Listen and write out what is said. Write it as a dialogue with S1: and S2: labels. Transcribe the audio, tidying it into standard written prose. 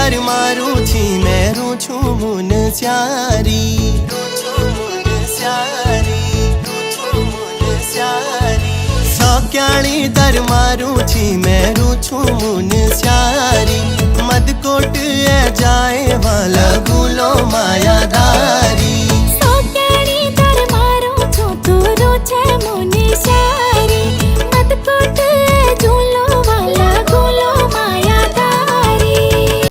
S1: दर मारू छी मैं रूछू मुन स्यारी सौक्याणी दर मारू छी मैं रूछू मुन स्यारी मदकोट ए जाए